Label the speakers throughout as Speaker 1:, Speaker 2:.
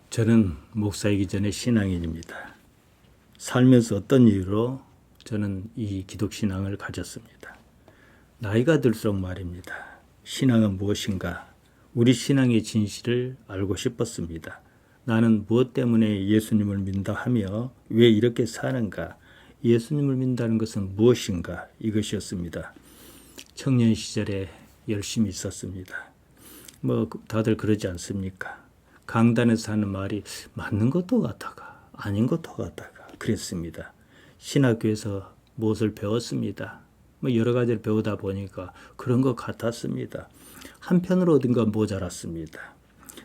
Speaker 1: 저는 목사이기 전에 신앙인입니다. 살면서 어떤 이유로 저는 이 기독신앙을 가졌습니다. 나이가 들수록 말입니다. 신앙은 무엇인가? 우리 신앙의 진실을 알고 싶었습니다. 나는 무엇 때문에 예수님을 믿는다 하며 왜 이렇게 사는가? 예수님을 믿는다는 것은 무엇인가? 이것이었습니다. 청년 시절에 열심히 있었습니다. 다들 그러지 않습니까? 강단에서 하는 말이 맞는 것도 같다가 아닌 것도 같다가 그랬습니다. 신학교에서 무엇을 배웠습니다. 여러 가지를 배우다 보니까 그런 것 같았습니다. 한편으로 어딘가 모자랐습니다.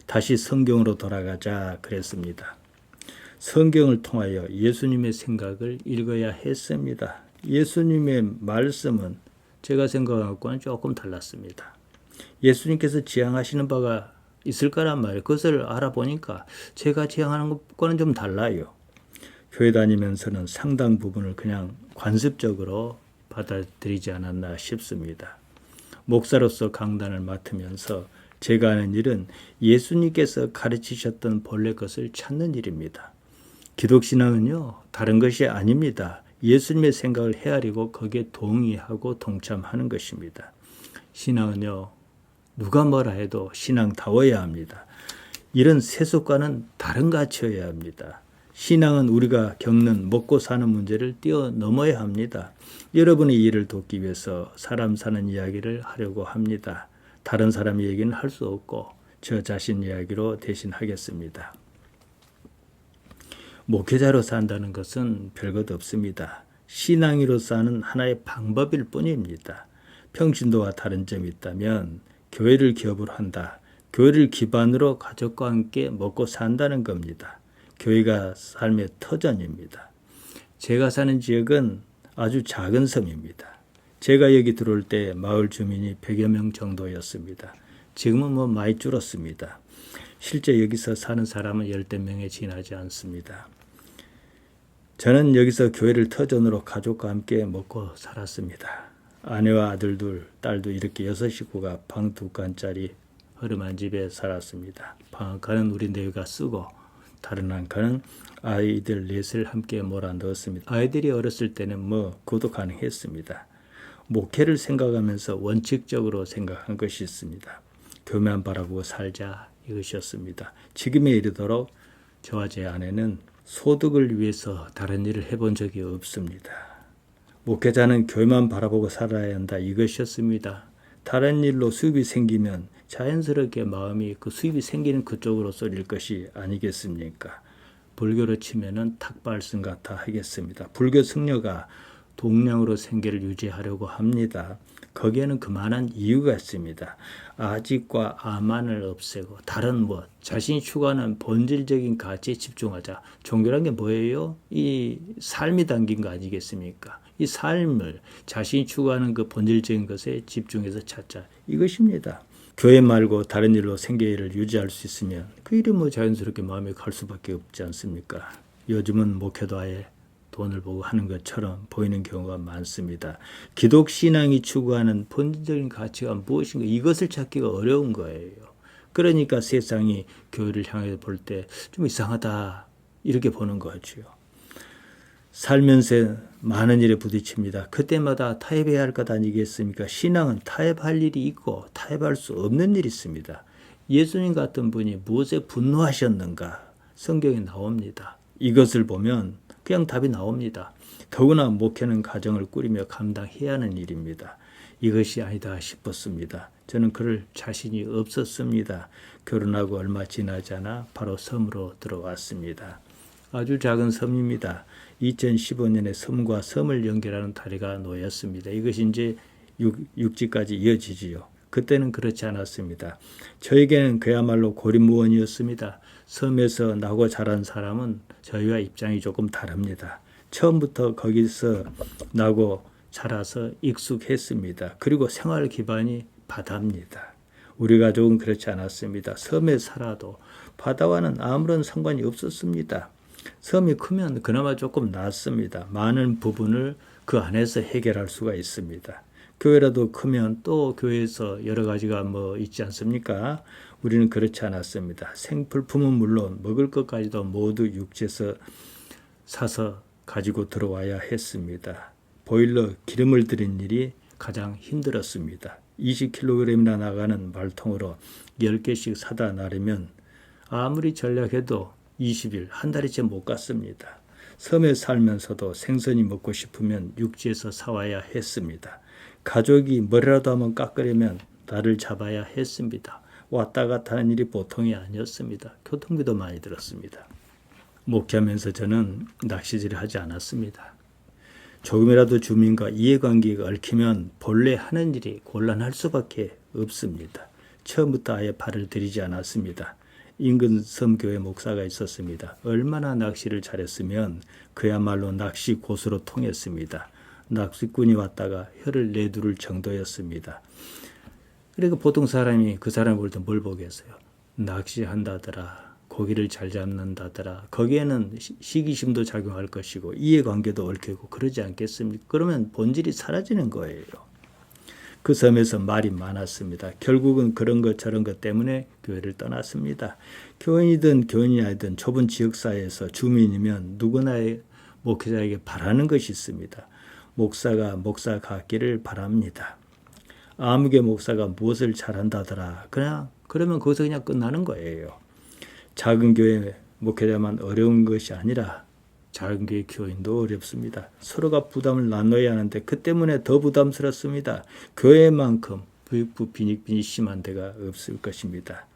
Speaker 1: 다시 성경으로 돌아가자 그랬습니다. 성경을 통하여 예수님의 생각을 읽어야 했습니다. 예수님의 말씀은 제가 생각한 것과는 조금 달랐습니다. 예수님께서 지향하시는 바가 있을 거란 말이에요. 그것을 알아보니까 제가 지향하는 것과는 좀 달라요. 교회 다니면서는 상당 부분을 그냥 관습적으로 받아들이지 않았나 싶습니다. 목사로서 강단을 맡으면서 제가 하는 일은 예수님께서 가르치셨던 본래 것을 찾는 일입니다. 기독신앙은요, 다른 것이 아닙니다. 예수님의 생각을 헤아리고 거기에 동의하고 동참하는 것입니다. 신앙은요, 누가 뭐라 해도 신앙다워야 합니다. 이런 세속과는 다른 가치여야 합니다. 신앙은 우리가 겪는 먹고 사는 문제를 뛰어넘어야 합니다. 여러분의 일을 돕기 위해서 사람 사는 이야기를 하려고 합니다. 다른 사람 얘기는 할 수 없고 저 자신 이야기로 대신하겠습니다. 목회자로 산다는 것은 별것 없습니다. 신앙이로 사는 하나의 방법일 뿐입니다. 평신도와 다른 점이 있다면 교회를 기업으로 한다. 교회를 기반으로 가족과 함께 먹고 산다는 겁니다. 교회가 삶의 터전입니다. 제가 사는 지역은 아주 작은 섬입니다. 제가 여기 들어올 때 마을 주민이 100여 명 정도였습니다. 지금은 많이 줄었습니다. 실제 여기서 사는 사람은 10대 명에 지나지 않습니다. 저는 여기서 교회를 터전으로 가족과 함께 먹고 살았습니다. 아내와 아들 둘, 딸도 이렇게 6식구가 방 2칸짜리 허름한 집에 살았습니다. 방 한 칸은 우리 네가 쓰고 다른 한 칸은 아이들 넷을 함께 몰아넣었습니다. 아이들이 어렸을 때는 그것도 가능했습니다. 목회를 생각하면서 원칙적으로 생각한 것이 있습니다. 교회만 바라보고 살자 이것이었습니다. 지금에 이르도록 저와 제 아내는 소득을 위해서 다른 일을 해본 적이 없습니다. 목회자는 교회만 바라보고 살아야 한다 이것이었습니다. 다른 일로 수입이 생기면 자연스럽게 마음이 그 수입이 생기는 그쪽으로 쏠릴 것이 아니겠습니까? 불교로 치면은 탁발성 같아 하겠습니다. 불교 승려가 동량으로 생계를 유지하려고 합니다. 거기에는 그만한 이유가 있습니다. 아직과 아만을 없애고 다른 자신이 추구하는 본질적인 가치에 집중하자. 종교란 게 뭐예요? 이 삶이 담긴 거 아니겠습니까? 이 삶을 자신이 추구하는 그 본질적인 것에 집중해서 찾자. 이것입니다. 교회 말고 다른 일로 생계를 유지할 수 있으면 그 일이 자연스럽게 마음에 갈 수밖에 없지 않습니까? 요즘은 목회도 아예 돈을 보고 하는 것처럼 보이는 경우가 많습니다. 기독신앙이 추구하는 본질적인 가치가 무엇인가 이것을 찾기가 어려운 거예요. 그러니까 세상이 교회를 향해 볼 때 좀 이상하다 이렇게 보는 거죠. 살면서 많은 일에 부딪힙니다. 그때마다 타협해야 할 것 아니겠습니까? 신앙은 타협할 일이 있고 타협할 수 없는 일이 있습니다. 예수님 같은 분이 무엇에 분노하셨는가? 성경에 나옵니다. 이것을 보면 그냥 답이 나옵니다. 더구나 목회는 가정을 꾸리며 감당해야 하는 일입니다. 이것이 아니다 싶었습니다. 저는 그럴 자신이 없었습니다. 결혼하고 얼마 지나지 않아 바로 섬으로 들어왔습니다. 아주 작은 섬입니다. 2015년에 섬과 섬을 연결하는 다리가 놓였습니다. 이것이 이제 육지까지 이어지지요. 그때는 그렇지 않았습니다. 저에게는 그야말로 고립무원이었습니다. 섬에서 나고 자란 사람은 저희와 입장이 조금 다릅니다. 처음부터 거기서 나고 자라서 익숙했습니다. 그리고 생활 기반이 바다입니다. 우리 가족은 그렇지 않았습니다. 섬에 살아도 바다와는 아무런 상관이 없었습니다. 섬이 크면 그나마 조금 낫습니다. 많은 부분을 그 안에서 해결할 수가 있습니다. 교회라도 크면 또 교회에서 여러 가지가 있지 않습니까? 우리는 그렇지 않았습니다. 생필품은 물론 먹을 것까지도 모두 육지에서 사서 가지고 들어와야 했습니다. 보일러 기름을 들인 일이 가장 힘들었습니다. 20kg이나 나가는 말통으로 10개씩 사다 나르면 아무리 전략해도 20일, 한 달이 채 못 갔습니다. 섬에 살면서도 생선이 먹고 싶으면 육지에서 사와야 했습니다. 가족이 뭐라도 한번 깎으려면 날을 잡아야 했습니다. 왔다 갔다 하는 일이 보통이 아니었습니다. 교통비도 많이 들었습니다. 목회하면서 저는 낚시질을 하지 않았습니다. 조금이라도 주민과 이해관계가 얽히면 본래 하는 일이 곤란할 수밖에 없습니다. 처음부터 아예 발을 들이지 않았습니다. 인근 섬교회 목사가 있었습니다. 얼마나 낚시를 잘했으면 그야말로 낚시 고수로 통했습니다. 낚시꾼이 왔다가 혀를 내두를 정도였습니다. 그러니까 보통 사람이 그 사람을 볼 때 뭘 보겠어요? 낚시한다더라. 고기를 잘 잡는다더라. 거기에는 시기심도 작용할 것이고 이해관계도 얽히고 그러지 않겠습니까? 그러면 본질이 사라지는 거예요. 그 섬에서 말이 많았습니다. 결국은 그런 것 저런 것 때문에 교회를 떠났습니다. 교인이든 교인이 아니든 좁은 지역사회에서 주민이면 누구나 목회자에게 바라는 것이 있습니다. 목사가 목사 같기를 바랍니다. 아무개 목사가 무엇을 잘한다더라. 그러면 거기서 그냥 끝나는 거예요. 작은 교회 목회자만 어려운 것이 아니라 작은 교회 교인도 어렵습니다. 서로가 부담을 나눠야 하는데 그 때문에 더 부담스럽습니다. 교회만큼 부익부 빈익빈이 심한 데가 없을 것입니다.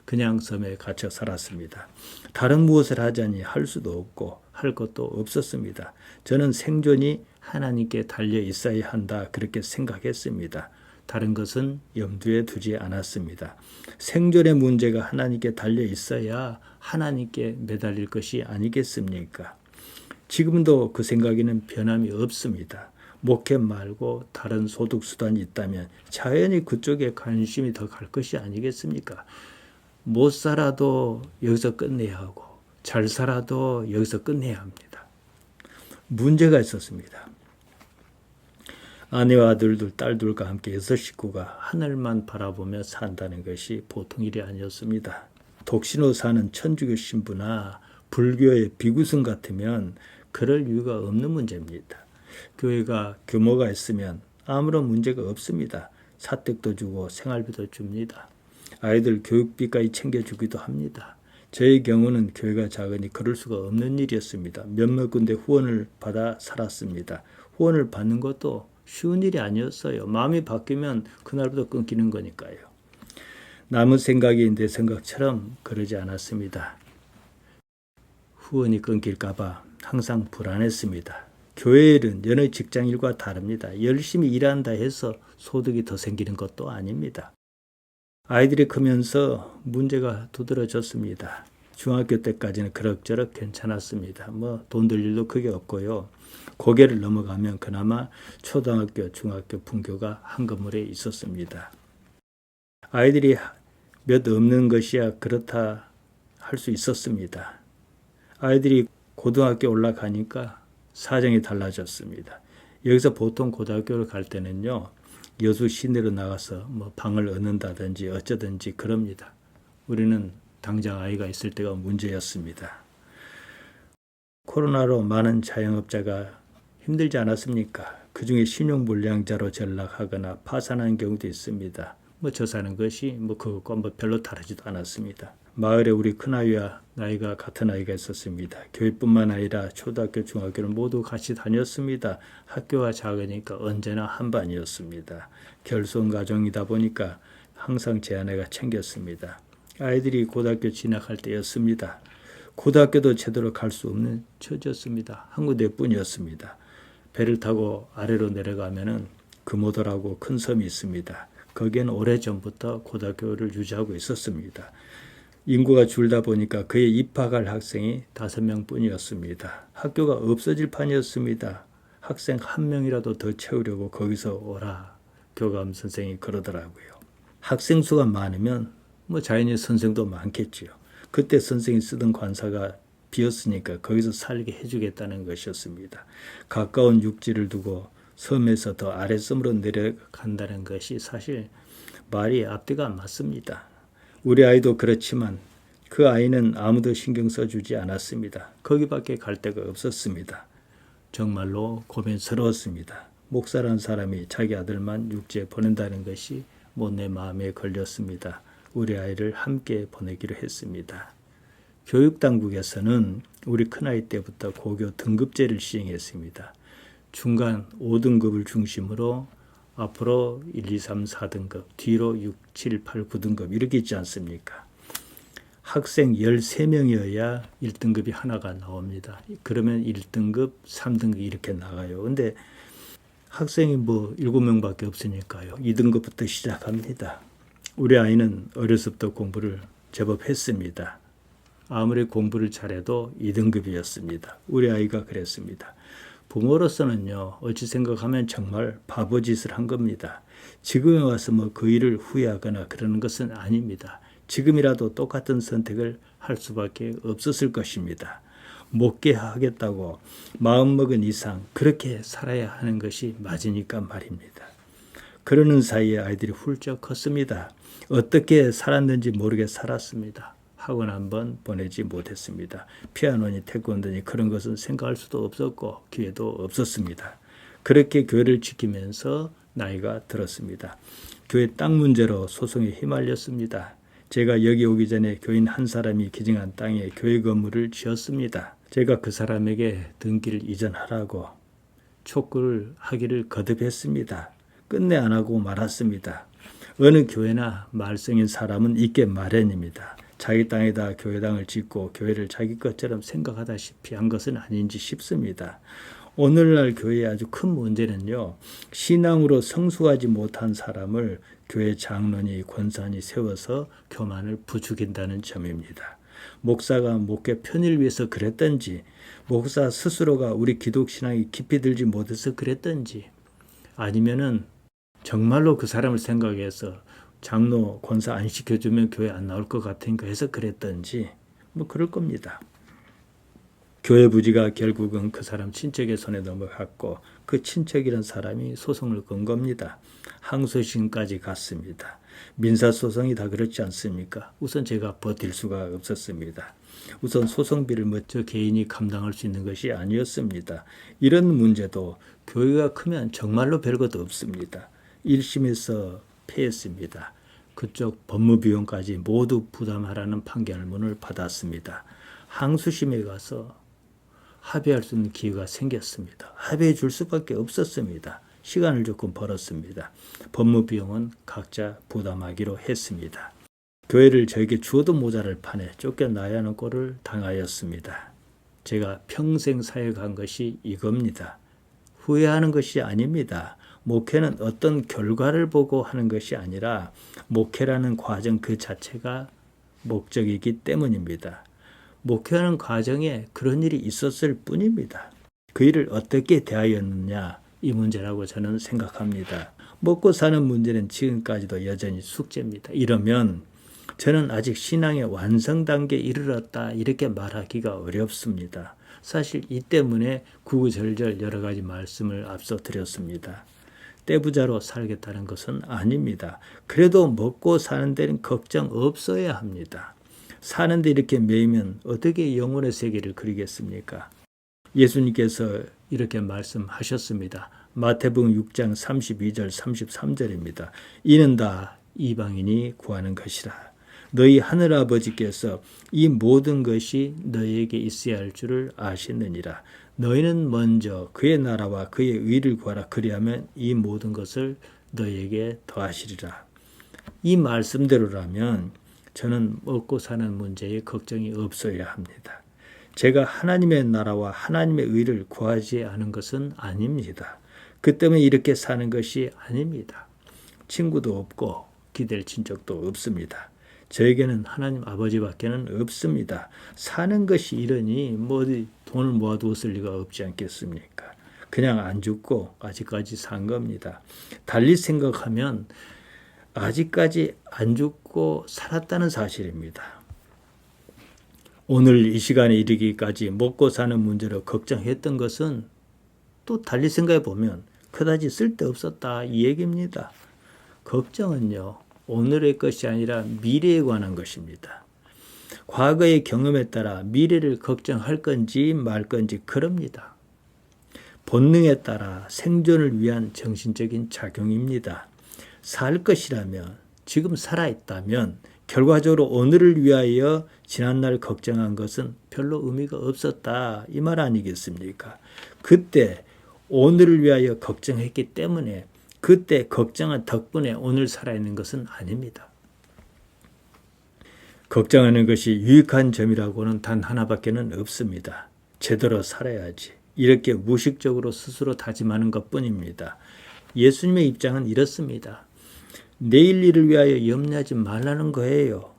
Speaker 1: 그냥 섬에 갇혀 살았습니다. 다른 무엇을 하자니 할 수도 없고 할 것도 없었습니다. 저는 생존이 하나님께 달려 있어야 한다 그렇게 생각했습니다. 다른 것은 염두에 두지 않았습니다. 생존의 문제가 하나님께 달려 있어야 하나님께 매달릴 것이 아니겠습니까? 지금도 그 생각에는 변함이 없습니다. 목회 말고 다른 소득수단이 있다면 자연히 그쪽에 관심이 더 갈 것이 아니겠습니까? 못 살아도 여기서 끝내야 하고 잘 살아도 여기서 끝내야 합니다. 문제가 있었습니다. 아내와 아들들, 딸들과 함께 6식구가 하늘만 바라보며 산다는 것이 보통 일이 아니었습니다. 독신호 사는 천주교 신부나 불교의 비구성 같으면 그럴 이유가 없는 문제입니다. 교회가 규모가 있으면 아무런 문제가 없습니다. 사택도 주고 생활비도 줍니다. 아이들 교육비까지 챙겨주기도 합니다. 저의 경우는 교회가 작으니 그럴 수가 없는 일이었습니다. 몇몇 군데 후원을 받아 살았습니다. 후원을 받는 것도 쉬운 일이 아니었어요. 마음이 바뀌면 그날부터 끊기는 거니까요. 남의 생각이 내 생각처럼 그러지 않았습니다. 후원이 끊길까 봐 항상 불안했습니다. 교회 일은 여느 직장일과 다릅니다. 열심히 일한다 해서 소득이 더 생기는 것도 아닙니다. 아이들이 크면서 문제가 두드러졌습니다. 중학교 때까지는 그럭저럭 괜찮았습니다. 돈 들 일도 크게 없고요. 고개를 넘어가면 그나마 초등학교, 중학교 분교가 한 건물에 있었습니다. 아이들이 몇 없는 것이야 그렇다 할 수 있었습니다. 아이들이 고등학교 올라가니까 사정이 달라졌습니다. 여기서 보통 고등학교를 갈 때는요. 여수 시내로 나가서 방을 얻는다든지 어쩌든지 그럽니다. 우리는 당장 아이가 있을 때가 문제였습니다. 코로나로 많은 자영업자가 힘들지 않았습니까? 그중에 신용불량자로 전락하거나 파산한 경우도 있습니다. 저 사는 것이 그것과 별로 다르지도 않았습니다. 마을에 우리 큰아이와 나이가 같은 아이가 있었습니다. 교회뿐만 아니라 초등학교, 중학교를 모두 같이 다녔습니다. 학교가 작으니까 언제나 한 반이었습니다. 결손 가정이다 보니까 항상 제 아내가 챙겼습니다. 아이들이 고등학교 진학할 때였습니다. 고등학교도 제대로 갈 수 없는 처지였습니다. 한 군데뿐이었습니다. 배를 타고 아래로 내려가면은 금오도라고 큰 섬이 있습니다. 거기에는 오래전부터 고등학교를 유지하고 있었습니다. 인구가 줄다 보니까 그에 입학할 학생이 5명뿐이었습니다. 학교가 없어질 판이었습니다. 학생 1명이라도 더 채우려고 거기서 오라 교감 선생이 그러더라고요. 학생 수가 많으면 자연히 선생도 많겠지요. 그때 선생이 쓰던 관사가 비었으니까 거기서 살게 해주겠다는 것이었습니다. 가까운 육지를 두고 섬에서 더 아랫섬으로 내려간다는 것이 사실 말이 앞뒤가 안 맞습니다. 우리 아이도 그렇지만 그 아이는 아무도 신경 써주지 않았습니다. 거기밖에 갈 데가 없었습니다. 정말로 고민스러웠습니다. 목사라는 사람이 자기 아들만 육지에 보낸다는 것이 내 마음에 걸렸습니다. 우리 아이를 함께 보내기로 했습니다. 교육당국에서는 우리 큰아이 때부터 고교 등급제를 시행했습니다. 중간 5등급을 중심으로 앞으로 1, 2, 3, 4등급, 뒤로 6, 7, 8, 9등급 이렇게 있지 않습니까? 학생 13명이어야 1등급이 하나가 나옵니다. 그러면 1등급, 3등급 이렇게 나가요. 근데 학생이 7명밖에 없으니까요. 2등급부터 시작합니다. 우리 아이는 어려서부터 공부를 제법 했습니다. 아무리 공부를 잘해도 2등급이었습니다. 우리 아이가 그랬습니다. 부모로서는요, 어찌 생각하면 정말 바보짓을 한 겁니다. 지금에 와서 그 일을 후회하거나 그러는 것은 아닙니다. 지금이라도 똑같은 선택을 할 수밖에 없었을 것입니다. 못게 하겠다고 마음먹은 이상 그렇게 살아야 하는 것이 맞으니까 말입니다. 그러는 사이에 아이들이 훌쩍 컸습니다. 어떻게 살았는지 모르게 살았습니다. 학원 한번 보내지 못했습니다. 피아노니 태권도니 그런 것은 생각할 수도 없었고 기회도 없었습니다. 그렇게 교회를 지키면서 나이가 들었습니다. 교회 땅 문제로 소송에 휘말렸습니다. 제가 여기 오기 전에 교인 한 사람이 기증한 땅에 교회 건물을 지었습니다. 제가 그 사람에게 등기를 이전하라고 촉구를 하기를 거듭했습니다. 끝내 안 하고 말았습니다. 어느 교회나 말썽인 사람은 있게 마련입니다. 자기 땅에다 교회당을 짓고 교회를 자기 것처럼 생각하다시피 한 것은 아닌지 싶습니다. 오늘날 교회의 아주 큰 문제는요, 신앙으로 성숙하지 못한 사람을 교회 장로니 권사니 세워서 교만을 부추긴다는 점입니다. 목사가 목회 편의를 위해서 그랬던지, 목사 스스로가 우리 기독신앙이 깊이 들지 못해서 그랬던지, 아니면은 정말로 그 사람을 생각해서 장로, 권사 안 시켜주면 교회 안 나올 것 같으니까 해서 그랬던지 그럴 겁니다. 교회 부지가 결국은 그 사람 친척의 손에 넘어갔고 그 친척이란 사람이 소송을 건 겁니다. 항소심까지 갔습니다. 민사소송이 다 그렇지 않습니까? 우선 제가 버틸 수가 없었습니다. 우선 소송비를 저 개인이 감당할 수 있는 것이 아니었습니다. 이런 문제도 교회가 크면 정말로 별것도 없습니다. 1심에서 패했습니다. 그쪽 법무비용까지 모두 부담하라는 판결문을 받았습니다. 항소심에 가서 합의할 수 있는 기회가 생겼습니다. 합의해 줄 수밖에 없었습니다. 시간을 조금 벌었습니다. 법무비용은 각자 부담하기로 했습니다. 교회를 저에게 주어도 모자랄 판에 쫓겨나야 하는 꼴을 당하였습니다. 제가 평생 사역한 것이 이겁니다. 후회하는 것이 아닙니다. 목회는 어떤 결과를 보고 하는 것이 아니라 목회라는 과정 그 자체가 목적이기 때문입니다. 목회하는 과정에 그런 일이 있었을 뿐입니다. 그 일을 어떻게 대하였느냐 이 문제라고 저는 생각합니다. 먹고 사는 문제는 지금까지도 여전히 숙제입니다. 이러면 저는 아직 신앙의 완성 단계에 이르렀다 이렇게 말하기가 어렵습니다. 사실 이 때문에 구구절절 여러 가지 말씀을 앞서 드렸습니다. 떼부자로 살겠다는 것은 아닙니다. 그래도 먹고 사는 데는 걱정 없어야 합니다. 사는데 이렇게 매이면 어떻게 영혼의 세계를 그리겠습니까? 예수님께서 이렇게 말씀하셨습니다. 마태복음 6장 32절 33절입니다. 이는 다 이방인이 구하는 것이라. 너희 하늘아버지께서 이 모든 것이 너희에게 있어야 할 줄을 아시느니라. 너희는 먼저 그의 나라와 그의 의를 구하라. 그리하면 이 모든 것을 너희에게 더하시리라. 이 말씀대로라면 저는 먹고 사는 문제에 걱정이 없어야 합니다. 제가 하나님의 나라와 하나님의 의를 구하지 않은 것은 아닙니다. 그 때문에 이렇게 사는 것이 아닙니다. 친구도 없고 기댈 친척도 없습니다. 저에게는 하나님 아버지밖에는 없습니다. 사는 것이 이러니 어디 돈을 모아두었을 리가 없지 않겠습니까? 그냥 안 죽고 아직까지 산 겁니다. 달리 생각하면 아직까지 안 죽고 살았다는 사실입니다. 오늘 이 시간에 이르기까지 먹고 사는 문제로 걱정했던 것은 또 달리 생각해 보면 그다지 쓸데없었다 이 얘기입니다. 걱정은요. 오늘의 것이 아니라 미래에 관한 것입니다. 과거의 경험에 따라 미래를 걱정할 건지 말 건지 그럽니다. 본능에 따라 생존을 위한 정신적인 작용입니다. 살 것이라면, 지금 살아있다면 결과적으로 오늘을 위하여 지난날 걱정한 것은 별로 의미가 없었다, 이 말 아니겠습니까? 그때 오늘을 위하여 걱정했기 때문에 그때 걱정한 덕분에 오늘 살아있는 것은 아닙니다. 걱정하는 것이 유익한 점이라고는 단 하나밖에는 없습니다. 제대로 살아야지. 이렇게 무의식적으로 스스로 다짐하는 것뿐입니다. 예수님의 입장은 이렇습니다. 내일 일을 위하여 염려하지 말라는 거예요.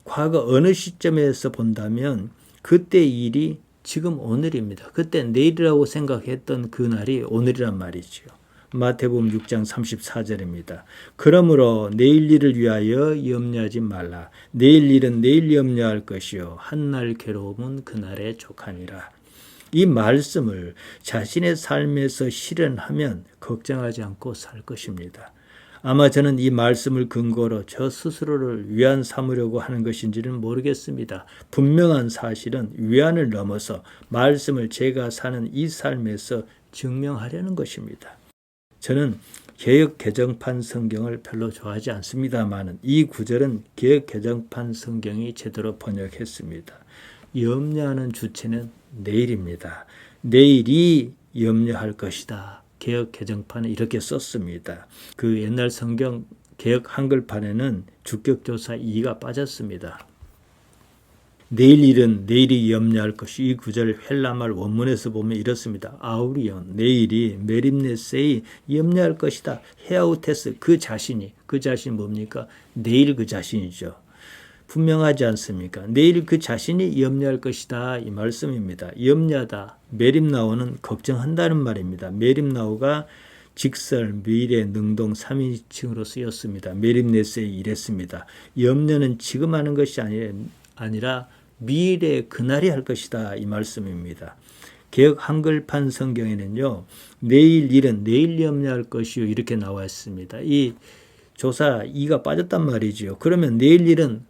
Speaker 1: 과거 어느 시점에서 본다면 그때 일이 지금 오늘입니다. 그때 내일이라고 생각했던 그 날이 오늘이란 말이지요. 마태복음 6장 34절입니다. 그러므로 내일 일을 위하여 염려하지 말라. 내일 일은 내일 염려할 것이요 한날 괴로움은 그날에 족하니라. 이 말씀을 자신의 삶에서 실현하면 걱정하지 않고 살 것입니다. 아마 저는 이 말씀을 근거로 저 스스로를 위안 삼으려고 하는 것인지는 모르겠습니다. 분명한 사실은 위안을 넘어서 말씀을 제가 사는 이 삶에서 증명하려는 것입니다. 저는 개역 개정판 성경을 별로 좋아하지 않습니다만 이 구절은 개역 개정판 성경이 제대로 번역했습니다. 염려하는 주체는 내일입니다. 내일이 염려할 것이다. 개역 개정판에 이렇게 썼습니다. 그 옛날 성경 개역 한글판에는 주격조사 이가 빠졌습니다. 내일 일은 내일이 염려할 것이, 이 구절 헬라말 원문에서 보면 이렇습니다. 아우리온, 내일이 메림네세이 염려할 것이다. 헤아우테스, 그 자신이 뭡니까? 내일 그 자신이죠. 분명하지 않습니까? 내일 그 자신이 염려할 것이다, 이 말씀입니다. 염려하다, 메림나오는 걱정한다는 말입니다. 메림나오가 직설, 미래, 능동 3인칭으로 쓰였습니다. 메림네세이 이랬습니다. 염려는 지금 하는 것이 아니라 미래 그날이 할 것이다, 이 말씀입니다. 개역 한글판 성경에는요, 내일 일은 내일 염려할 것이요 이렇게 나와 있습니다. 이 조사 이가 빠졌단 말이지요. 그러면 내일 일은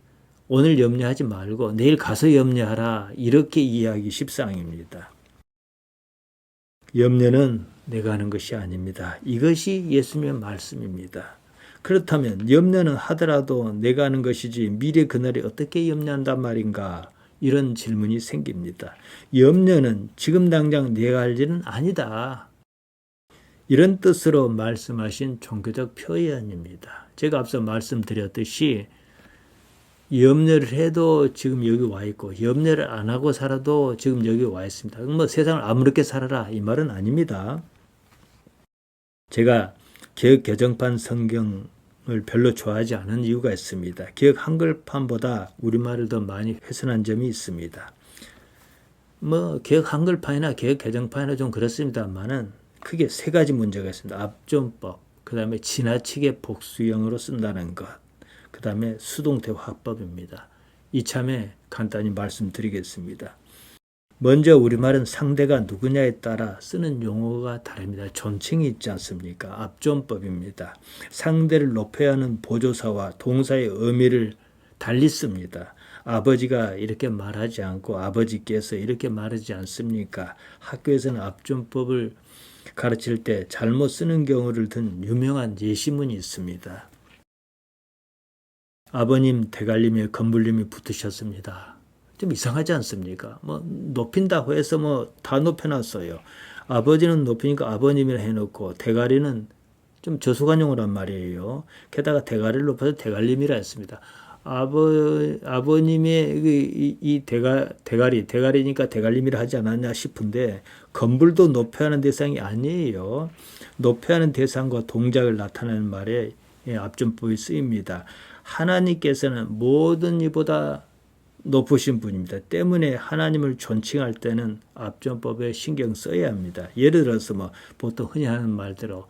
Speaker 1: 오늘 염려하지 말고 내일 가서 염려하라, 이렇게 이해하기 십상입니다. 염려는 내가 하는 것이 아닙니다. 이것이 예수님의 말씀입니다. 그렇다면 염려는 하더라도 내가 하는 것이지 미래 그날이 어떻게 염려한단 말인가, 이런 질문이 생깁니다. 염려는 지금 당장 내가 할 일은 아니다, 이런 뜻으로 말씀하신 종교적 표현입니다. 제가 앞서 말씀드렸듯이 염려를 해도 지금 여기 와 있고 염려를 안 하고 살아도 지금 여기 와 있습니다. 뭐 세상을 아무렇게 살아라, 이 말은 아닙니다. 제가 개역 개정판 성경을 별로 좋아하지 않은 이유가 있습니다. 개역 한글판보다 우리말을 더 많이 훼손한 점이 있습니다. 뭐 개역 한글판이나 개역 개정판이나 좀 그렇습니다만은 크게 세 가지 문제가 있습니다. 압존법, 그 다음에 지나치게 복수형으로 쓴다는 것, 그 다음에 수동태 화법입니다. 이참에 간단히 말씀드리겠습니다. 먼저 우리말은 상대가 누구냐에 따라 쓰는 용어가 다릅니다. 존칭이 있지 않습니까? 압존법입니다. 상대를 높여야 하는 보조사와 동사의 의미를 달리 씁니다. 아버지가 이렇게 말하지 않고 아버지께서 이렇게 말하지 않습니까? 학교에서는 압존법을 가르칠 때 잘못 쓰는 경우를 든 유명한 예시문이 있습니다. 아버님 대갈림에 건불님이 붙으셨습니다. 좀 이상하지 않습니까? 뭐 높인다고 해서 뭐 다 높여놨어요. 아버지는 높이니까 아버님이라 해놓고 대가리는 좀 저수관용어란 말이에요. 게다가 대가리를 높여서 대갈림이라 했습니다. 아버님의 이 대가리니까 대갈림이라 하지 않았냐 싶은데, 건불도 높여야 하는 대상이 아니에요. 높여야 하는 대상과 동작을 나타내는 말에 압존법이 쓰입니다. 하나님께서는 모든 이보다 높으신 분입니다. 때문에 하나님을 존칭할 때는 압존법에 신경 써야 합니다. 예를 들어서 뭐 보통 흔히 하는 말대로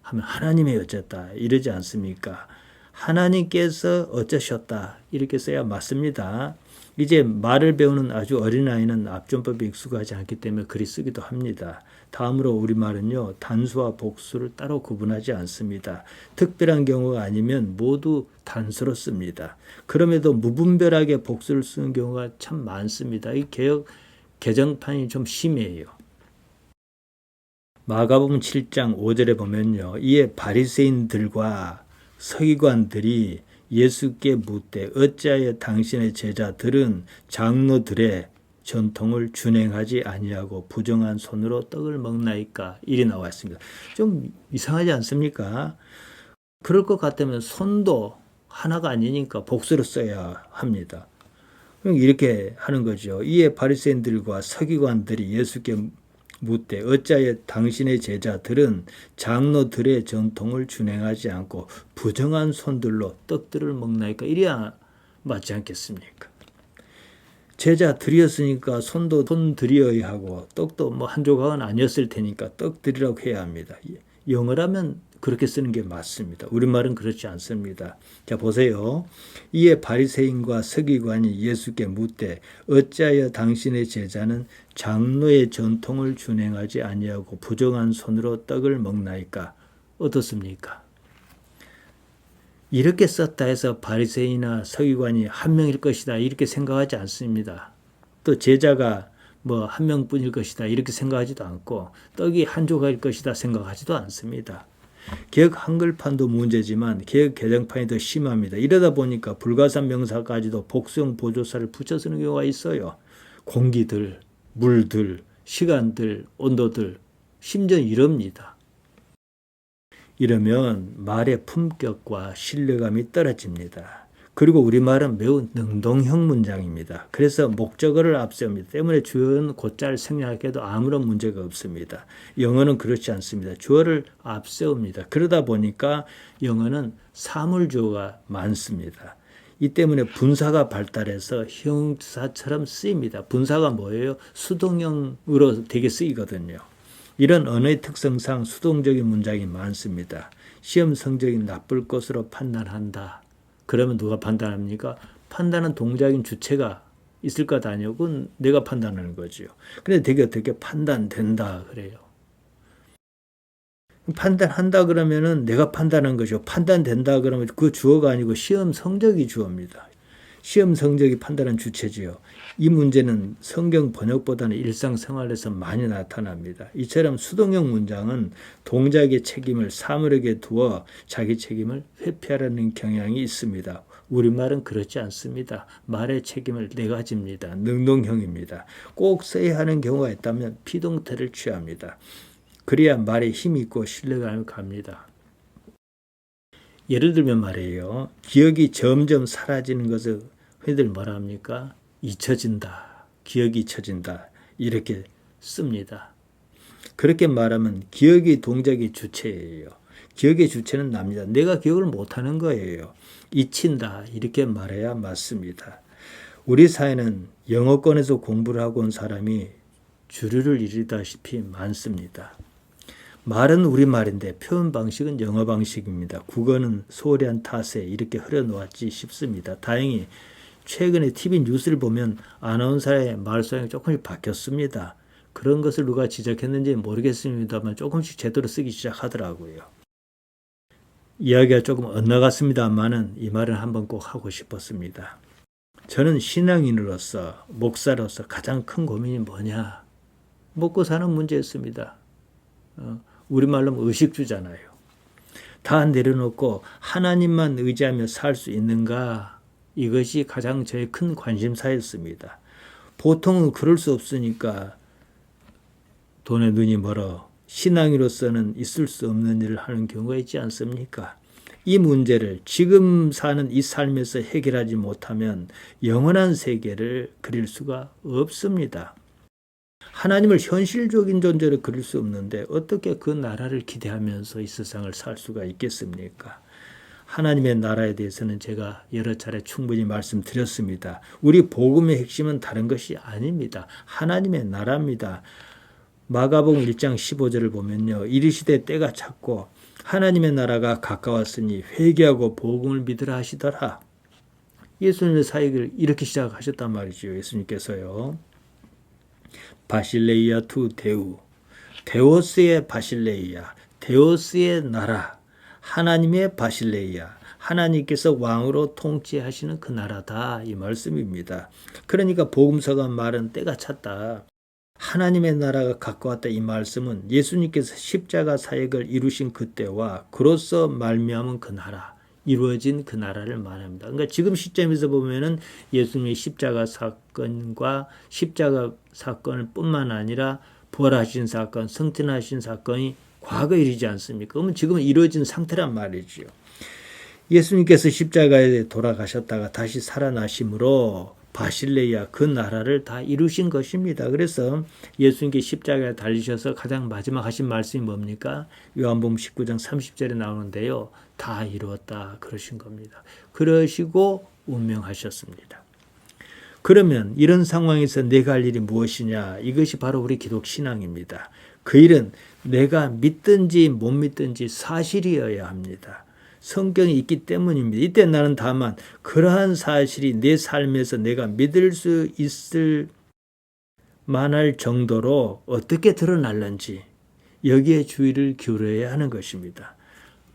Speaker 1: 하면 하나님이 어쨌다 이러지 않습니까? 하나님께서 어쩌셨다 이렇게 써야 맞습니다. 이제 말을 배우는 아주 어린아이는 앞존법에 익숙하지 않기 때문에 글이 쓰기도 합니다. 다음으로 우리말은요, 단수와 복수를 따로 구분하지 않습니다. 특별한 경우가 아니면 모두 단수로 씁니다. 그럼에도 무분별하게 복수를 쓰는 경우가 참 많습니다. 이 개정판이 좀 심해요. 마가복음 7장 5절에 보면요, 이에 바리새인들과 서기관들이 예수께 묻되 어찌하여 당신의 제자들은 장로들의 전통을 준행하지 아니하고 부정한 손으로 떡을 먹나이까? 일이 나와 있습니다. 좀 이상하지 않습니까? 그럴 것 같다면 손도 하나가 아니니까 복수로 써야 합니다. 이렇게 하는 거죠. 이에 바리새인들과 서기관들이 예수께 묻되 어찌하여 당신의 제자들은 장로들의 전통을 준행하지 않고 부정한 손들로 떡들을 먹나이까? 이래야 맞지 않겠습니까? 제자들이었으니까 손도 손들이어야 하고 떡도 뭐 한 조각은 아니었을 테니까 떡들이라고 해야 합니다. 영어라면 그렇게 쓰는 게 맞습니다. 우리말은 그렇지 않습니다. 자, 보세요. 이에 바리새인과 서기관이 예수께 묻되 어찌하여 당신의 제자는 장로의 전통을 준행하지 아니하고 부정한 손으로 떡을 먹나이까? 어떻습니까? 이렇게 썼다 해서 바리새인이나 서기관이 한 명일 것이다 이렇게 생각하지 않습니다. 또 제자가 뭐 한 명뿐일 것이다 이렇게 생각하지도 않고 떡이 한 조각일 것이다 생각하지도 않습니다. 개혁 한글판도 문제지만 개혁 개정판이 더 심합니다. 이러다 보니까 불가산 명사까지도 복수형 보조사를 붙여 쓰는 경우가 있어요. 공기들, 물들, 시간들, 온도들, 심지어 이럽니다. 이러면 말의 품격과 신뢰감이 떨어집니다. 그리고 우리말은 매우 능동형 문장입니다. 그래서 목적어를 앞세웁니다. 때문에 주어는 곧잘 생략해도 아무런 문제가 없습니다. 영어는 그렇지 않습니다. 주어를 앞세웁니다. 그러다 보니까 영어는 사물주어가 많습니다. 이 때문에 분사가 발달해서 형용사처럼 쓰입니다. 분사가 뭐예요? 수동형으로 되게 쓰이거든요. 이런 언어의 특성상 수동적인 문장이 많습니다. 시험 성적이 나쁠 것으로 판단한다. 그러면 누가 판단합니까? 판단은 동작인 주체가 있을 것 아니에요. 그건 내가 판단하는 거죠. 근데 되게 어떻게 판단된다 그래요. 판단한다 그러면은 내가 판단한 거죠. 판단된다 그러면 그 주어가 아니고 시험 성적이 주어입니다. 시험 성적이 판단한 주체지요. 이 문제는 성경 번역보다는 일상생활에서 많이 나타납니다. 이처럼 수동형 문장은 동작의 책임을 사물에게 두어 자기 책임을 회피하려는 경향이 있습니다. 우리말은 그렇지 않습니다. 말의 책임을 내가 집니다. 능동형입니다. 꼭 써야 하는 경우가 있다면 피동태를 취합니다. 그래야 말에 힘이 있고 신뢰감이 갑니다. 예를 들면 말이에요. 기억이 점점 사라지는 것을 흔히들 뭐라 합니까? 잊혀진다. 기억이 잊혀진다. 이렇게 씁니다. 그렇게 말하면 기억이 동작의 주체예요. 기억의 주체는 납니다. 내가 기억을 못하는 거예요. 잊힌다. 이렇게 말해야 맞습니다. 우리 사회는 영어권에서 공부를 하고 온 사람이 주류를 이루다시피 많습니다. 말은 우리말인데 표현 방식은 영어 방식입니다. 국어는 소홀한 탓에 이렇게 흐려놓았지 싶습니다. 다행히 최근에 TV 뉴스를 보면 아나운서의 말소양이 조금씩 바뀌었습니다. 그런 것을 누가 지적했는지 모르겠습니다만 조금씩 제대로 쓰기 시작하더라고요. 이야기가 조금 엇나갔습니다만은 이 말을 한번 꼭 하고 싶었습니다. 저는 신앙인으로서 목사로서 가장 큰 고민이 뭐냐? 먹고 사는 문제였습니다. 우리말로 의식주잖아요. 다 내려놓고 하나님만 의지하며 살 수 있는가? 이것이 가장 저의 큰 관심사였습니다. 보통은 그럴 수 없으니까 돈에 눈이 멀어 신앙인으로서는 있을 수 없는 일을 하는 경우가 있지 않습니까? 이 문제를 지금 사는 이 삶에서 해결하지 못하면 영원한 세계를 그릴 수가 없습니다. 하나님을 현실적인 존재로 그릴 수 없는데 어떻게 그 나라를 기대하면서 이 세상을 살 수가 있겠습니까? 하나님의 나라에 대해서는 제가 여러 차례 충분히 말씀드렸습니다. 우리 복음의 핵심은 다른 것이 아닙니다. 하나님의 나라입니다. 마가복음 1장 15절을 보면요. 이르시되 때가 찼고 하나님의 나라가 가까웠으니 회개하고 복음을 믿으라 하시더라. 예수님의 사역을 이렇게 시작하셨단 말이죠. 예수님께서요. 바실레이아 투 데우, 데오스의 바실레이아, 데오스의 나라, 하나님의 바실레이아, 하나님께서 왕으로 통치하시는 그 나라다, 이 말씀입니다. 그러니까 복음서가 말은 때가 찼다, 하나님의 나라가 가까웠다, 이 말씀은 예수님께서 십자가 사역을 이루신 그때와 그로서 말미암은 그 나라, 이루어진 그 나라를 말합니다. 그러니까 지금 시점에서 보면은 예수님의 십자가 사건과 십자가 사건을 뿐만 아니라 부활하신 사건, 승천하신 사건이 과거에 이르지 않습니까? 그러면 지금은 이루어진 상태란 말이죠. 예수님께서 십자가에 돌아가셨다가 다시 살아나심으로 바실레이아, 그 나라를 다 이루신 것입니다. 그래서 예수님께 십자가에 달리셔서 가장 마지막 하신 말씀이 뭡니까? 요한복음 19장 30절에 나오는데요. 다 이루었다 그러신 겁니다. 그러시고 운명하셨습니다. 그러면 이런 상황에서 내가 할 일이 무엇이냐? 이것이 바로 우리 기독 신앙입니다. 그 일은 내가 믿든지 못 믿든지 사실이어야 합니다. 성경이 있기 때문입니다. 이때 나는 다만 그러한 사실이 내 삶에서 내가 믿을 수 있을 만할 정도로 어떻게 드러날는지 여기에 주의를 기울여야 하는 것입니다.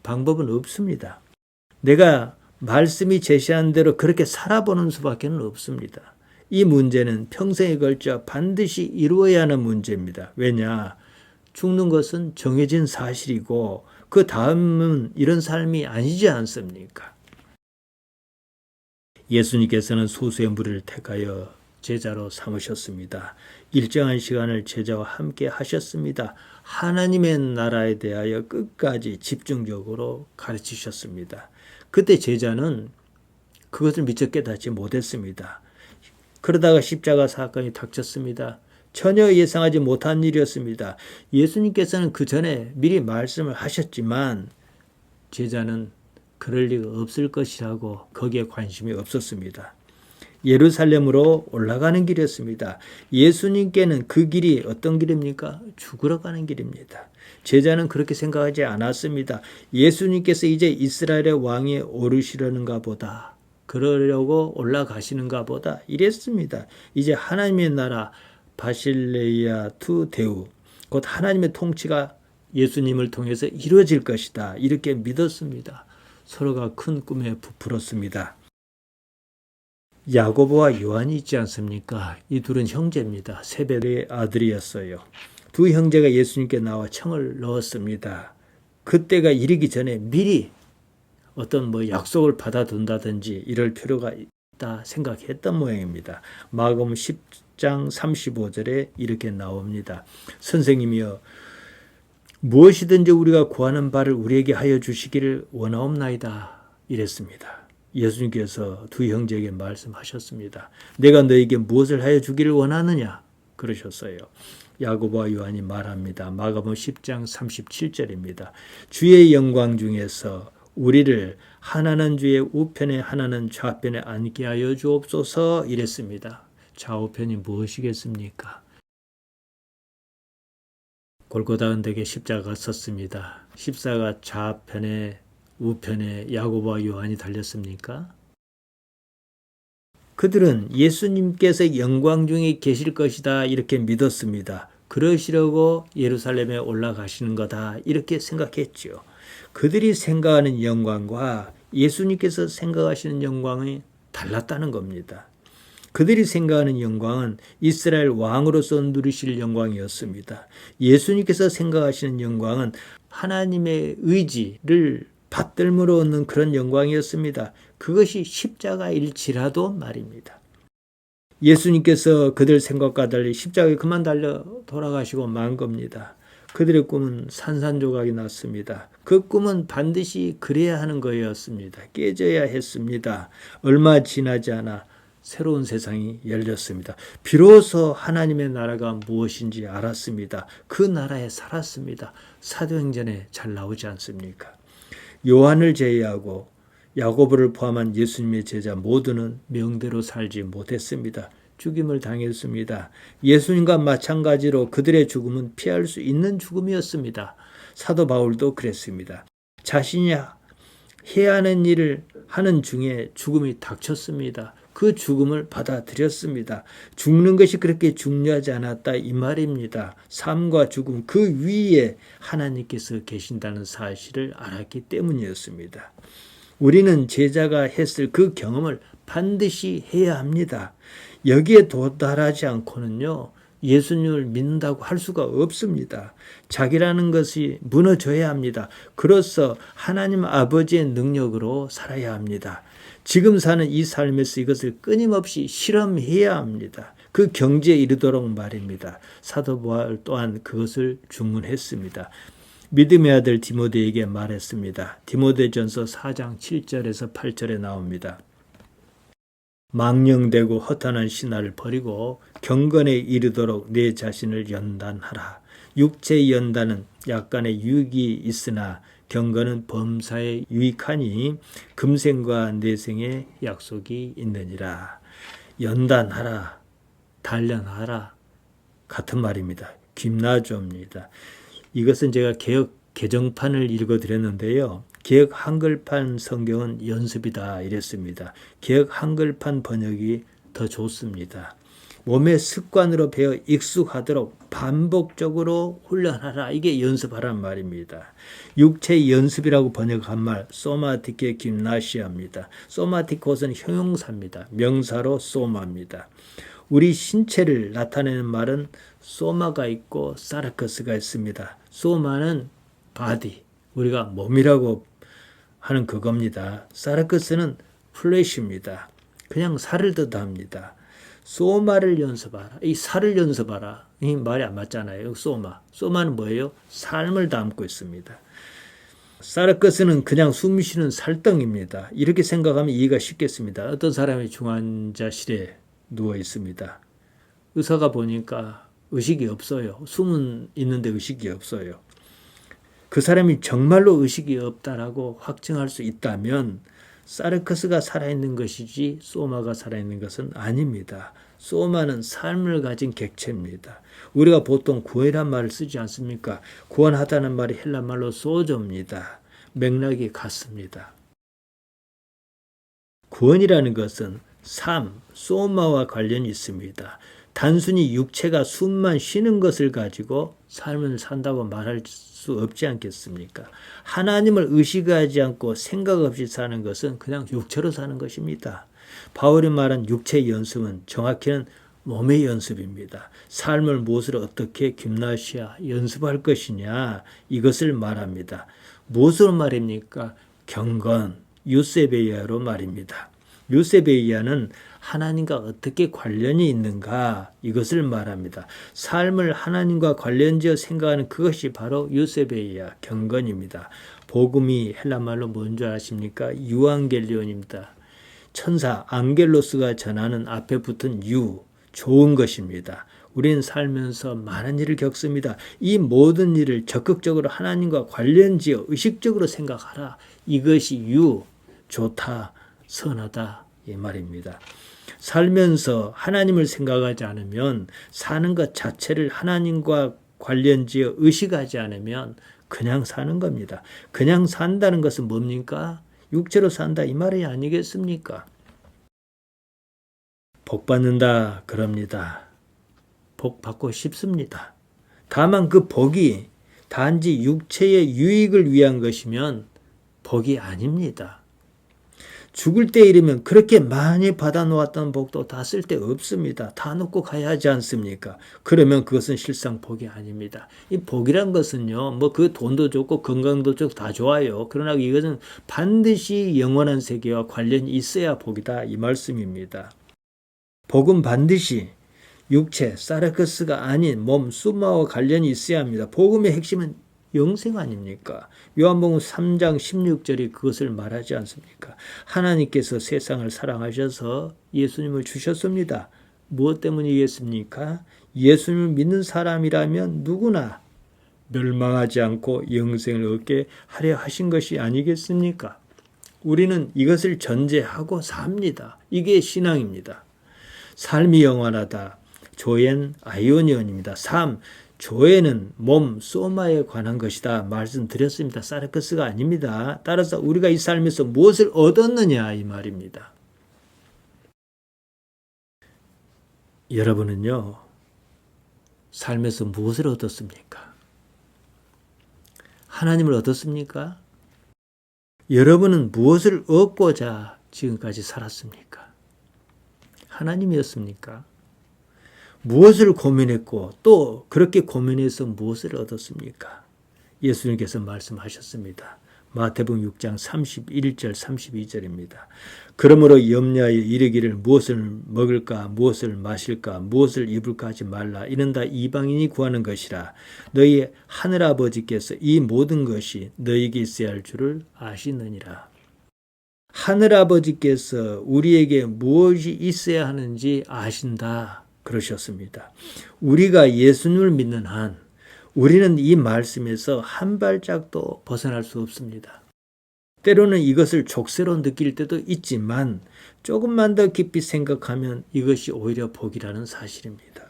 Speaker 1: 방법은 없습니다. 내가 말씀이 제시한 대로 그렇게 살아보는 수밖에 없습니다. 이 문제는 평생에 걸쳐 반드시 이루어야 하는 문제입니다. 왜냐? 죽는 것은 정해진 사실이고 그 다음은 이런 삶이 아니지 않습니까? 예수님께서는 소수의 무리를 택하여 제자로 삼으셨습니다. 일정한 시간을 제자와 함께 하셨습니다. 하나님의 나라에 대하여 끝까지 집중적으로 가르치셨습니다. 그때 제자는 그것을 미처 깨닫지 못했습니다. 그러다가 십자가 사건이 닥쳤습니다. 전혀 예상하지 못한 일이었습니다. 예수님께서는 그 전에 미리 말씀을 하셨지만 제자는 그럴 리가 없을 것이라고 거기에 관심이 없었습니다. 예루살렘으로 올라가는 길이었습니다. 예수님께는 그 길이 어떤 길입니까? 죽으러 가는 길입니다. 제자는 그렇게 생각하지 않았습니다. 예수님께서 이제 이스라엘의 왕이 오르시려는가 보다, 그러려고 올라가시는가 보다 이랬습니다. 이제 하나님의 나라 바실레이아 투 데우, 곧 하나님의 통치가 예수님을 통해서 이루어질 것이다, 이렇게 믿었습니다. 서로가 큰 꿈에 부풀었습니다. 야고보와 요한이 있지 않습니까? 이 둘은 형제입니다. 세베대의 아들이었어요. 두 형제가 예수님께 나와 청을 넣었습니다. 그때가 이르기 전에 미리 어떤 약속을 받아둔다든지 이럴 필요가 있다 생각했던 모양입니다. 마가복음 10장 35절에 이렇게 나옵니다. 선생님이여, 무엇이든지 우리가 구하는 바를 우리에게 하여 주시기를 원하옵나이다, 이랬습니다. 예수님께서 두 형제에게 말씀하셨습니다. 내가 너에게 무엇을 하여 주기를 원하느냐? 그러셨어요. 야고보와 요한이 말합니다. 마가복음 10장 37절입니다. 주의 영광 중에서 우리를 하나는 주의 우편에 하나는 좌편에 앉게 하여 주옵소서, 이랬습니다. 좌우편이 무엇이겠습니까? 골고다 언덕에 십자가가 섰습니다. 십자가 좌편에 우편에 야고보와 요한이 달렸습니까? 그들은 예수님께서 영광 중에 계실 것이다 이렇게 믿었습니다. 그러시려고 예루살렘에 올라가시는 거다 이렇게 생각했죠. 그들이 생각하는 영광과 예수님께서 생각하시는 영광이 달랐다는 겁니다. 그들이 생각하는 영광은 이스라엘 왕으로서 누리실 영광이었습니다. 예수님께서 생각하시는 영광은 하나님의 의지를 받들므로 얻는 그런 영광이었습니다. 그것이 십자가일지라도 말입니다. 예수님께서 그들 생각과 달리 십자가에 그만 달려 돌아가시고 만 겁니다. 그들의 꿈은 산산조각이 났습니다. 그 꿈은 반드시 그래야 하는 거였습니다. 깨져야 했습니다. 얼마 지나지 않아 새로운 세상이 열렸습니다. 비로소 하나님의 나라가 무엇인지 알았습니다. 그 나라에 살았습니다. 사도행전에 잘 나오지 않습니까? 요한을 제외하고 야고보를 포함한 예수님의 제자 모두는 명대로 살지 못했습니다. 죽임을 당했습니다. 예수님과 마찬가지로 그들의 죽음은 피할 수 있는 죽음이었습니다. 사도 바울도 그랬습니다. 자신이 해야 하는 일을 하는 중에 죽음이 닥쳤습니다. 그 죽음을 받아들였습니다. 죽는 것이 그렇게 중요하지 않았다 이 말입니다. 삶과 죽음 그 위에 하나님께서 계신다는 사실을 알았기 때문이었습니다. 우리는 제자가 했을 그 경험을 반드시 해야 합니다. 여기에 도달하지 않고는요, 예수님을 믿는다고 할 수가 없습니다. 자기라는 것이 무너져야 합니다. 그로써 하나님 아버지의 능력으로 살아야 합니다. 지금 사는 이 삶에서 이것을 끊임없이 실험해야 합니다. 그 경지에 이르도록 말입니다. 사도 바울 또한 그것을 주문했습니다. 믿음의 아들 디모데에게 말했습니다. 디모데전서 4장 7절에서 8절에 나옵니다. 망령되고 허탄한 신화를 버리고 경건에 이르도록 내 자신을 연단하라. 육체의 연단은 약간의 유익이 있으나 경건은 범사에 유익하니 금생과 내생의 약속이 있느니라. 연단하라, 단련하라 같은 말입니다. 김나조입니다. 이것은 제가 개역 개정판을 읽어드렸는데요. 개역 한글판 성경은 연습이다 이랬습니다. 개역 한글판 번역이 더 좋습니다. 몸의 습관으로 배워 익숙하도록 반복적으로 훈련하라. 이게 연습하란 말입니다. 육체의 연습이라고 번역한 말 소마티케 김나시아입니다. 소마티코스는 형용사입니다. 명사로 소마입니다. 우리 신체를 나타내는 말은 소마가 있고 사르커스가 있습니다. 소마는 바디, 우리가 몸이라고 하는 그겁니다. 사르커스는 플래시입니다. 그냥 살을 뜻합니다. 소마를 연습하라. 이 살을 연습하라. 이 말이 안 맞잖아요. 소마. 소마는 뭐예요? 삶을 담고 있습니다. 사르커스는 그냥 숨쉬는 살덩입니다. 이렇게 생각하면 이해가 쉽겠습니다. 어떤 사람이 중환자실에 누워 있습니다. 의사가 보니까 의식이 없어요. 숨은 있는데 의식이 없어요. 그 사람이 정말로 의식이 없다라고 확증할 수 있다면 사르커스가 살아있는 것이지 소마가 살아있는 것은 아닙니다. 소마는 삶을 가진 객체입니다. 우리가 보통 구원이란 말을 쓰지 않습니까? 구원하다는 말이 헬라말로 소조입니다. 맥락이 같습니다. 구원이라는 것은 삶, 소마와 관련이 있습니다. 단순히 육체가 숨만 쉬는 것을 가지고 삶을 산다고 말할 수 없지 않겠습니까? 하나님을 의식하지 않고 생각 없이 사는 것은 그냥 육체로 사는 것입니다. 바울이 말한 육체의 연습은 정확히는 몸의 연습입니다. 삶을 무엇으로 어떻게 김나시아 연습할 것이냐 이것을 말합니다. 무엇으로 말입니까? 경건, 유세베이아로 말입니다. 유세베이아는 하나님과 어떻게 관련이 있는가 이것을 말합니다. 삶을 하나님과 관련지어 생각하는 그것이 바로 유세베이아 경건입니다. 복음이 헬라말로 뭔지 아십니까? 유앙겔리온입니다. 천사 앙겔로스가 전하는 앞에 붙은 유, 좋은 것입니다. 우리는 살면서 많은 일을 겪습니다. 이 모든 일을 적극적으로 하나님과 관련지어 의식적으로 생각하라. 이것이 유, 좋다, 선하다 이 말입니다. 살면서 하나님을 생각하지 않으면 사는 것 자체를 하나님과 관련지어 의식하지 않으면 그냥 사는 겁니다. 그냥 산다는 것은 뭡니까? 육체로 산다 이 말이 아니겠습니까? 복 받는다 그럽니다. 복 받고 싶습니다. 다만 그 복이 단지 육체의 유익을 위한 것이면 복이 아닙니다. 죽을 때 이르면 그렇게 많이 받아놓았던 복도 다 쓸 데 없습니다. 다 놓고 가야 하지 않습니까? 그러면 그것은 실상 복이 아닙니다. 이 복이란 것은요, 뭐 그 돈도 좋고 건강도 좋고 다 좋아요. 그러나 이것은 반드시 영원한 세계와 관련이 있어야 복이다 이 말씀입니다. 복은 반드시 육체, 사르커스가 아닌 몸, 수마와 관련이 있어야 합니다. 복음의 핵심은 영생 아닙니까? 요한복음 3장 16절이 그것을 말하지 않습니까? 하나님께서 세상을 사랑하셔서 예수님을 주셨습니다. 무엇 때문이겠습니까? 예수님을 믿는 사람이라면 누구나 멸망하지 않고 영생을 얻게 하려 하신 것이 아니겠습니까? 우리는 이것을 전제하고 삽니다. 이게 신앙입니다. 삶이 영원하다. 조엔 아이오니언입니다. 삶, 조회는 몸, 소마에 관한 것이다 말씀드렸습니다. 사르크스가 아닙니다. 따라서 우리가 이 삶에서 무엇을 얻었느냐 이 말입니다. 여러분은요, 삶에서 무엇을 얻었습니까? 하나님을 얻었습니까? 여러분은 무엇을 얻고자 지금까지 살았습니까? 하나님이었습니까? 무엇을 고민했고 또 그렇게 고민해서 무엇을 얻었습니까? 예수님께서 말씀하셨습니다. 마태복음 6장 31절 32절입니다. 그러므로 염려하여 이르기를 무엇을 먹을까 무엇을 마실까 무엇을 입을까 하지 말라. 이는 다 이방인이 구하는 것이라. 너희 하늘아버지께서 이 모든 것이 너희에게 있어야 할 줄을 아시느니라. 하늘아버지께서 우리에게 무엇이 있어야 하는지 아신다 그러셨습니다. 우리가 예수님을 믿는 한 우리는 이 말씀에서 한 발짝도 벗어날 수 없습니다. 때로는 이것을 족쇄로 느낄 때도 있지만 조금만 더 깊이 생각하면 이것이 오히려 복이라는 사실입니다.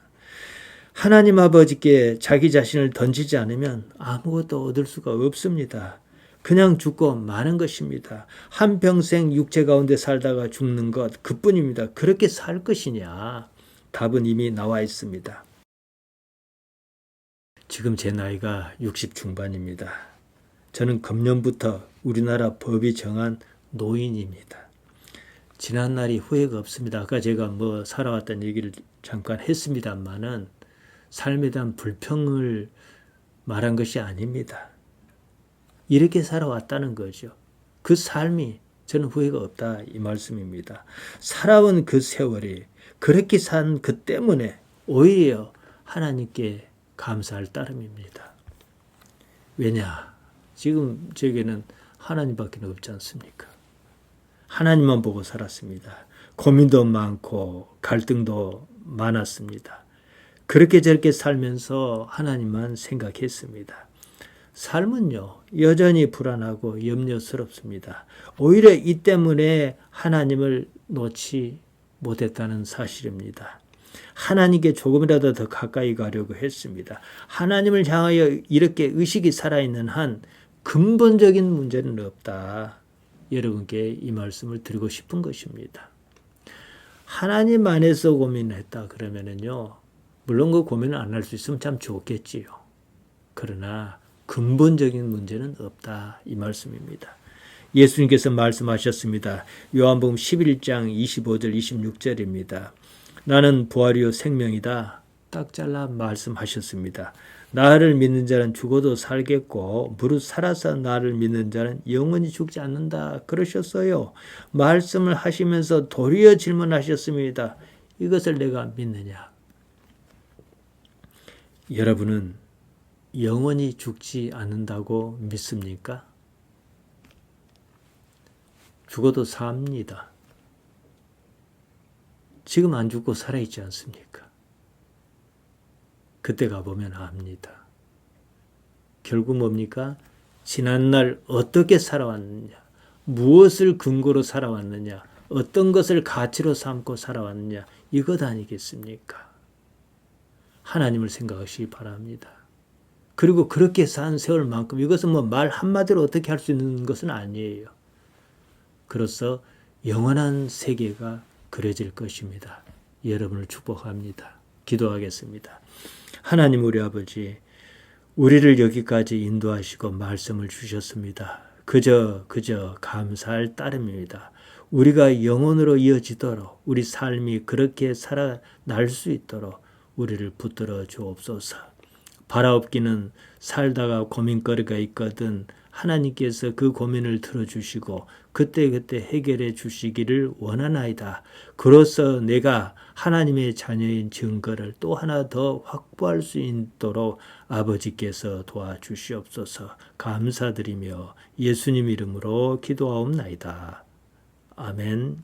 Speaker 1: 하나님 아버지께 자기 자신을 던지지 않으면 아무것도 얻을 수가 없습니다. 그냥 죽고 마는 것입니다. 한평생 육체 가운데 살다가 죽는 것 그뿐입니다. 그렇게 살 것이냐? 답은 이미 나와 있습니다. 지금 제 나이가 60 중반입니다. 저는 금년부터 우리나라 법이 정한 노인입니다. 지난 날이 후회가 없습니다. 아까 제가 살아왔던 얘기를 잠깐 했습니다만은 삶에 대한 불평을 말한 것이 아닙니다. 이렇게 살아왔다는 거죠. 그 삶이 저는 후회가 없다 이 말씀입니다. 살아온 그 세월이 그렇게 산 그 때문에 오히려 하나님께 감사할 따름입니다. 왜냐? 지금 제게는 하나님밖에 없지 않습니까? 하나님만 보고 살았습니다. 고민도 많고 갈등도 많았습니다. 그렇게 저렇게 살면서 하나님만 생각했습니다. 삶은요, 여전히 불안하고 염려스럽습니다. 오히려 이 때문에 하나님을 놓지 못했다는 사실입니다. 하나님께 조금이라도 더 가까이 가려고 했습니다. 하나님을 향하여 이렇게 의식이 살아있는 한 근본적인 문제는 없다. 여러분께 이 말씀을 드리고 싶은 것입니다. 하나님 안에서 고민했다 그러면은요, 물론 그 고민을 안 할 수 있으면 참 좋겠지요. 그러나 근본적인 문제는 없다 이 말씀입니다. 예수님께서 말씀하셨습니다. 요한복음 11장 25절 26절입니다. 나는 부활이요 생명이다. 딱 잘라 말씀하셨습니다. 나를 믿는 자는 죽어도 살겠고 무릇 살아서 나를 믿는 자는 영원히 죽지 않는다 그러셨어요. 말씀을 하시면서 도리어 질문하셨습니다. 이것을 내가 믿느냐? 여러분은 영원히 죽지 않는다고 믿습니까? 죽어도 삽니다. 지금 안 죽고 살아있지 않습니까? 그때 가보면 압니다. 결국 뭡니까? 지난날 어떻게 살아왔느냐, 무엇을 근거로 살아왔느냐, 어떤 것을 가치로 삼고 살아왔느냐, 이것 아니겠습니까? 하나님을 생각하시기 바랍니다. 그리고 그렇게 산 세월만큼 이것은 말 한마디로 어떻게 할 수 있는 것은 아니에요. 그래서 영원한 세계가 그려질 것입니다. 여러분을 축복합니다. 기도하겠습니다. 하나님 우리 아버지, 우리를 여기까지 인도하시고 말씀을 주셨습니다. 그저 감사할 따름입니다. 우리가 영혼으로 이어지도록 우리 삶이 그렇게 살아날 수 있도록 우리를 붙들어 주옵소서. 바라옵기는 살다가 고민거리가 있거든 하나님께서 그 고민을 들어주시고 그때그때 해결해 주시기를 원하나이다. 그로써 내가 하나님의 자녀인 증거를 또 하나 더 확보할 수 있도록 아버지께서 도와주시옵소서. 감사드리며 예수님 이름으로 기도하옵나이다. 아멘.